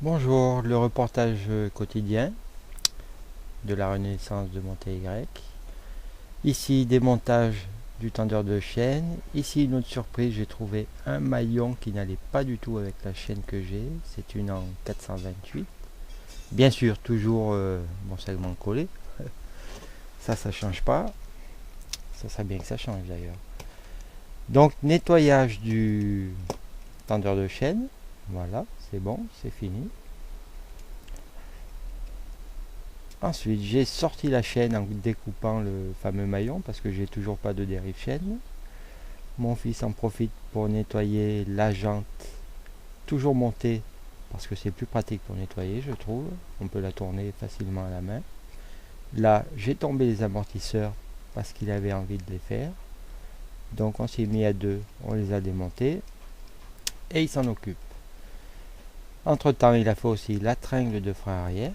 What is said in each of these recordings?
Bonjour, le reportage quotidien de la Renaissance de Montégrec. Ici, démontage du tendeur de chaîne. Ici, une autre surprise, j'ai trouvé un maillon qui n'allait pas du tout avec la chaîne que j'ai. C'est une en 428. Bien sûr, toujours mon segment collé. Ça change pas. Ça serait bien que ça change d'ailleurs. Donc, nettoyage du tendeur de chaîne. Voilà, c'est bon, c'est fini. Ensuite, j'ai sorti la chaîne en découpant le fameux maillon parce que j'ai toujours pas de dérive chaîne. Mon fils en profite pour nettoyer la jante, toujours montée parce que c'est plus pratique pour nettoyer, je trouve. On peut la tourner facilement à la main. Là, j'ai tombé les amortisseurs parce qu'il avait envie de les faire. Donc on s'est mis à deux, on les a démontés et il s'en occupe. Entre temps, il a fait aussi la tringle de frein arrière.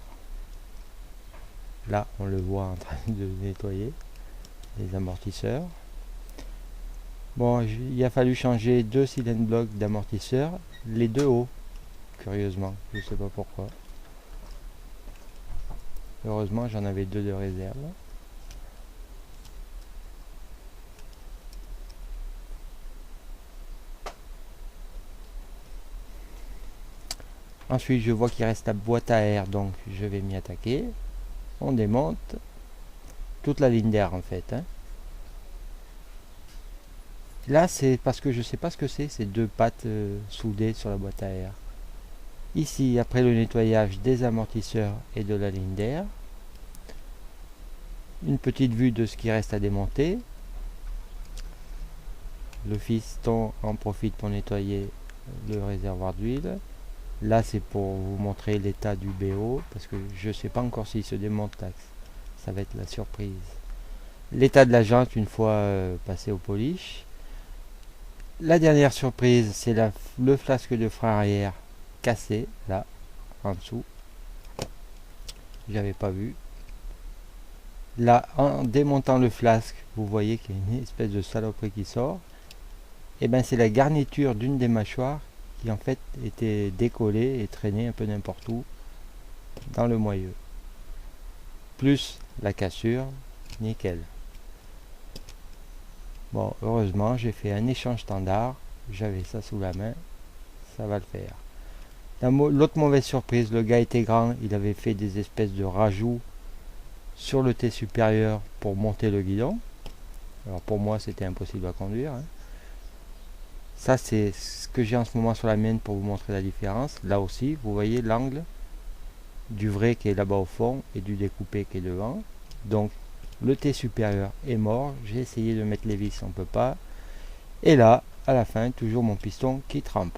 Là, on le voit en train de nettoyer les amortisseurs. Bon, il a fallu changer deux cylindres blocs d'amortisseurs, les deux hauts, curieusement, je sais pas pourquoi. Heureusement, j'en avais deux de réserve. Ensuite, je vois qu'il reste la boîte à air, donc je vais m'y attaquer. On démonte toute la ligne d'air en fait. Là, c'est parce que je sais pas ce que c'est, ces deux pattes soudées sur la boîte à air. Ici, après le nettoyage des amortisseurs et de la ligne d'air, une petite vue de ce qui reste à démonter. Le fiston en profite pour nettoyer le réservoir d'huile. Là, c'est pour vous montrer l'état du BO, parce que je ne sais pas encore s'il se démonte là. Ça va être la surprise. L'état de la jante une fois passé au polish. La dernière surprise, c'est le flasque de frein arrière cassé, là, en dessous. J'avais pas vu. Là, en démontant le flasque, vous voyez qu'il y a une espèce de saloperie qui sort. Et bien, c'est la garniture d'une des mâchoires qui en fait était décollée et traînée un peu n'importe où dans le moyeu. Plus la cassure, nickel. Bon, heureusement, j'ai fait un échange standard. J'avais ça sous la main. Ça va le faire. L'autre mauvaise surprise, le gars était grand. Il avait fait des espèces de rajouts sur le T supérieur pour monter le guidon. Alors pour moi, c'était impossible à conduire. Ça, c'est ce que j'ai en ce moment sur la mienne pour vous montrer la différence. Là aussi, vous voyez l'angle du vrai qui est là-bas au fond et du découpé qui est devant. Donc, le T supérieur est mort. J'ai essayé de mettre les vis, on ne peut pas. Et là, à la fin, toujours mon piston qui trempe.